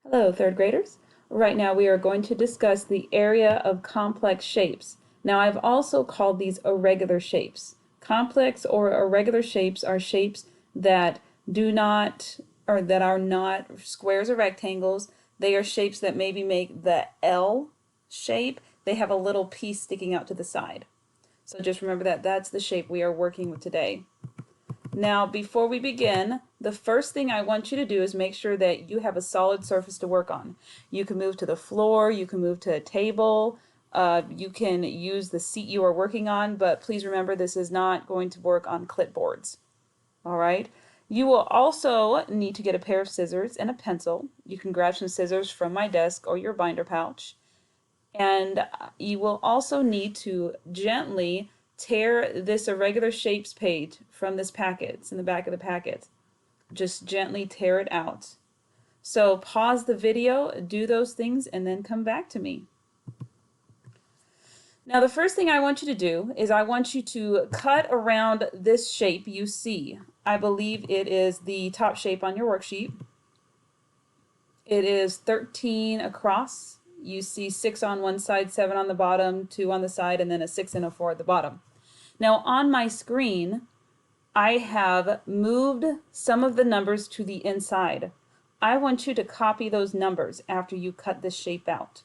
Hello, third graders. Right now we are going to discuss the area of complex shapes. Now I've also called these irregular shapes. Complex or irregular shapes are shapes that do not, or that are not squares or rectangles. They are shapes that maybe make the L shape. They have a little piece sticking out to the side. So just remember that that's the shape we are working with today. Now, before we begin, the first thing I want you to do is make sure that you have a solid surface to work on. You can move to the floor, you can move to a table, you can use the seat you are working on, but please remember this is not going to work on clipboards. All right? You will also need to get a pair of scissors and a pencil. You can grab some scissors from my desk or your binder pouch. And you will also need to gently tear this irregular shapes page from this packet. It's in the back of the packet. Just gently tear it out. So pause the video, do those things, and then come back to me. Now the first thing I want you to do is I want you to cut around this shape you see. I believe it is the top shape on your worksheet. It is 13 across. You see 6 on one side, 7 on the bottom, 2 on the side, and then a 6 and a 4 at the bottom. Now on my screen, I have moved some of the numbers to the inside. I want you to copy those numbers after you cut this shape out.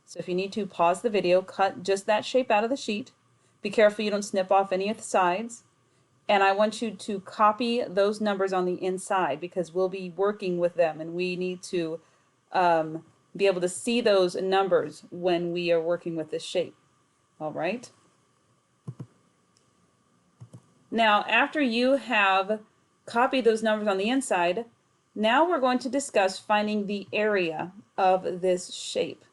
So if you need to, pause the video, cut just that shape out of the sheet. Be careful you don't snip off any of the sides. And I want you to copy those numbers on the inside because we'll be working with them and we need to be able to see those numbers when we are working with this shape. All right. Now, after you have copied those numbers on the inside, now we're going to discuss finding the area of this shape.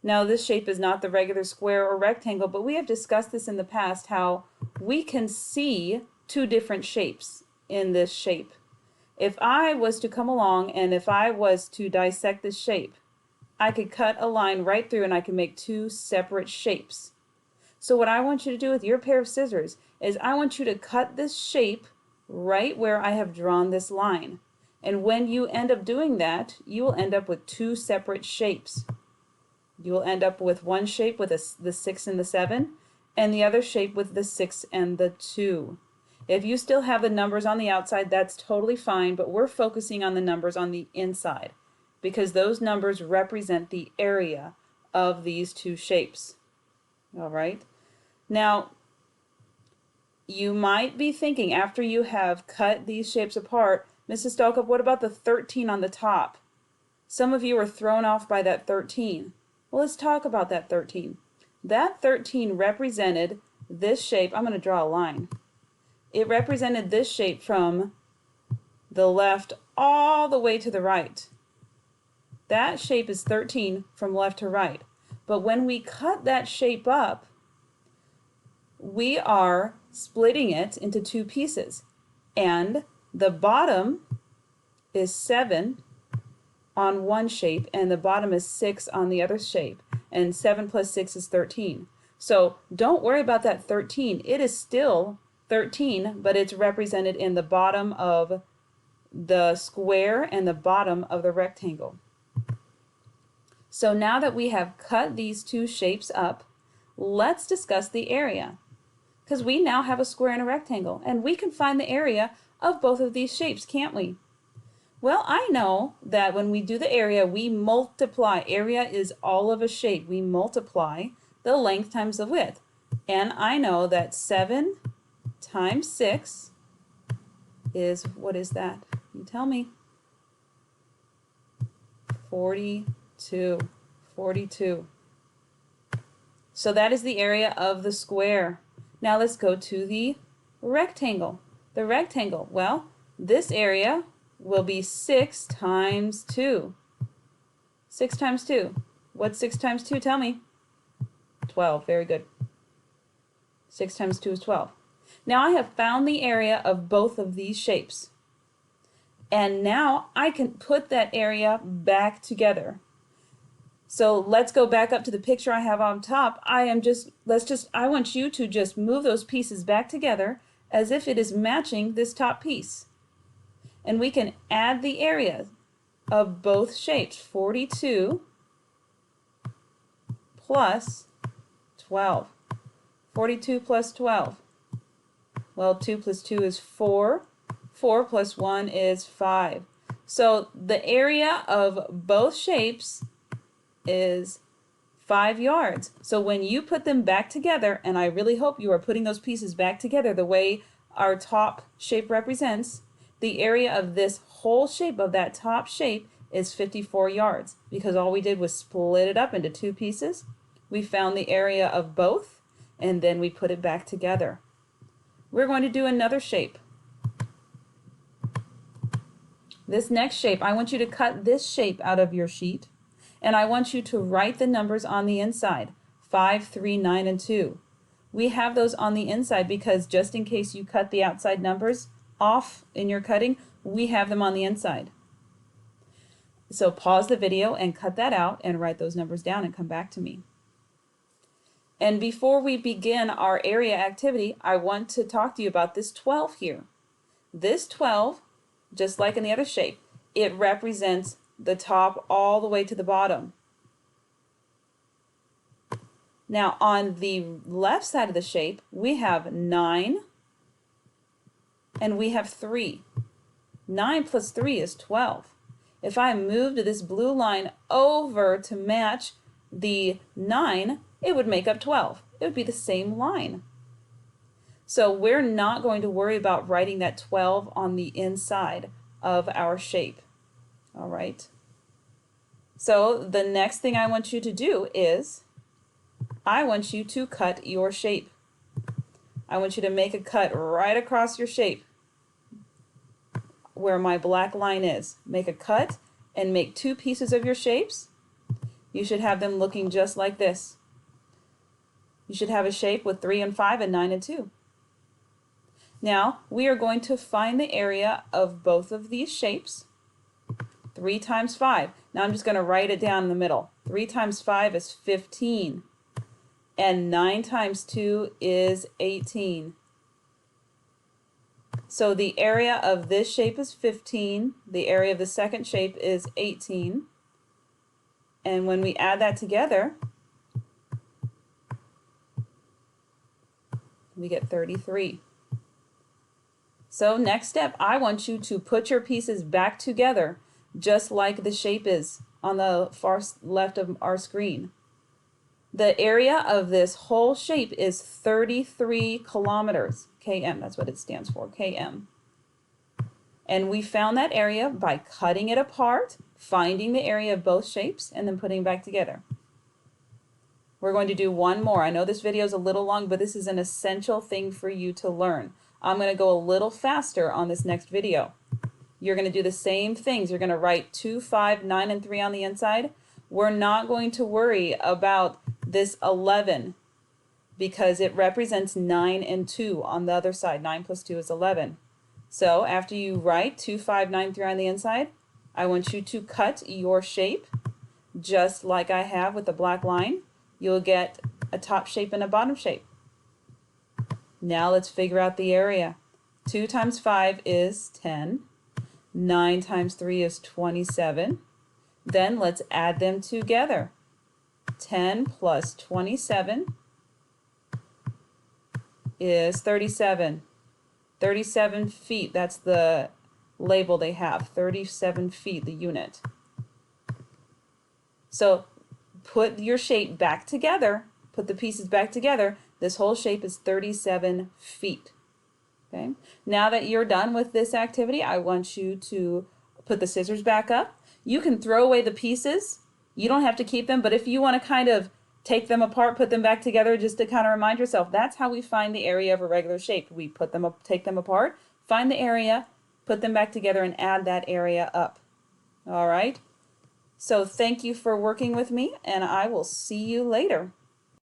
Now, this shape is not the regular square or rectangle, but we have discussed this in the past, how we can see two different shapes in this shape. If I was to come along and if I was to dissect this shape, I could cut a line right through and I can make two separate shapes. So what I want you to do with your pair of scissors is I want you to cut this shape right where I have drawn this line. And when you end up doing that, you will end up with two separate shapes. You will end up with one shape with the 6 and the 7, and the other shape with the 6 and the 2. If you still have the numbers on the outside, that's totally fine, but we're focusing on the numbers on the inside because those numbers represent the area of these two shapes. All right. Now, you might be thinking after you have cut these shapes apart, Mrs. Stalkup, what about the 13 on the top? Some of you are thrown off by that 13. Well, let's talk about that 13. That 13 represented this shape. I'm going to draw a line. It represented this shape from the left all the way to the right. That shape is 13 from left to right. But when we cut that shape up, we are splitting it into two pieces. And the bottom is 7 on one shape and the bottom is 6 on the other shape. And 7 plus 6 is 13. So don't worry about that 13. It is still 13, but it's represented in the bottom of the square and the bottom of the rectangle. So now that we have cut these two shapes up, let's discuss the area. Because we now have a square and a rectangle, and we can find the area of both of these shapes, can't we? Well, I know that when we do the area, we multiply. Area is all of a shape. We multiply the length times the width. And I know that 7 times 6 is, what is that? You tell me. 42. 42. So that is the area of the square. Now let's go to the rectangle. The rectangle, well, this area will be 6 times 2. 6 times 2. What's 6 times 2? Tell me. 12. Very good. 6 times 2 is 12. Now I have found the area of both of these shapes. And now I can put that area back together. So let's go back up to the picture I have on top. I want you to just move those pieces back together as if it is matching this top piece. And we can add the area. of both shapes, 42 plus 12. 42 plus 12. Well, 2 plus 2 is 4. 4 plus 1 is 5. So the area of both shapes is 5 yards. So when you put them back together, and I really hope you are putting those pieces back together the way our top shape represents, the area of this whole shape of that top shape is 54 yards because all we did was split it up into two pieces. We found the area of both and then we put it back together. We're going to do another shape. This next shape, I want you to cut this shape out of your sheet and I want you to write the numbers on the inside, 5, 3, 9, and 2. We have those on the inside because just in case you cut the outside numbers off in your cutting, we have them on the inside. So pause the video and cut that out and write those numbers down and come back to me. And before we begin our area activity, I want to talk to you about this 12 here. This 12, just like in the other shape, it represents the top all the way to the bottom. Now on the left side of the shape, we have 9 and we have 3. 9 plus 3 is 12. If I moved this blue line over to match the 9, it would make up 12. It would be the same line. So we're not going to worry about writing that 12 on the inside of our shape. All right. So the next thing I want you to do is I want you to cut your shape. I want you to make a cut right across your shape where my black line is. Make a cut and make two pieces of your shapes. You should have them looking just like this. You should have a shape with 3 and 5 and 9 and 2. Now we are going to find the area of both of these shapes. 3 times 5. Now I'm just going to write it down in the middle. 3 times 5 is 15. And 9 times 2 is 18. So the area of this shape is 15. The area of the second shape is 18. And when we add that together, we get 33. So next step, I want you to put your pieces back together just like the shape is on the far left of our screen. The area of this whole shape is 33 kilometers, km, that's what it stands for, km. And we found that area by cutting it apart, finding the area of both shapes, and then putting it back together. We're going to do one more. I know this video is a little long, but this is an essential thing for you to learn. I'm going to go a little faster on this next video. You're going to do the same things. You're going to write 2, 5, 9, and 3 on the inside. We're not going to worry about this 11 because it represents 9 and 2 on the other side. 9 plus 2 is 11. So after you write 2, 5, 9, 3 on the inside, I want you to cut your shape just like I have with the black line. You'll get a top shape and a bottom shape. Now let's figure out the area. 2 times 5 is 10. 9 times 3 is 27. Then let's add them together. 10 plus 27 is 37. 37 feet, that's the label they have. 37 feet, the unit. So put your shape back together. Put the pieces back together. This whole shape is 37 feet. Okay. Now that you're done with this activity, I want you to put the scissors back up. You can throw away the pieces. You don't have to keep them, but if you want to kind of take them apart, put them back together just to kind of remind yourself, that's how we find the area of a regular shape. We put them up, take them apart, find the area, put them back together, and add that area up. All right. So thank you for working with me, and I will see you later.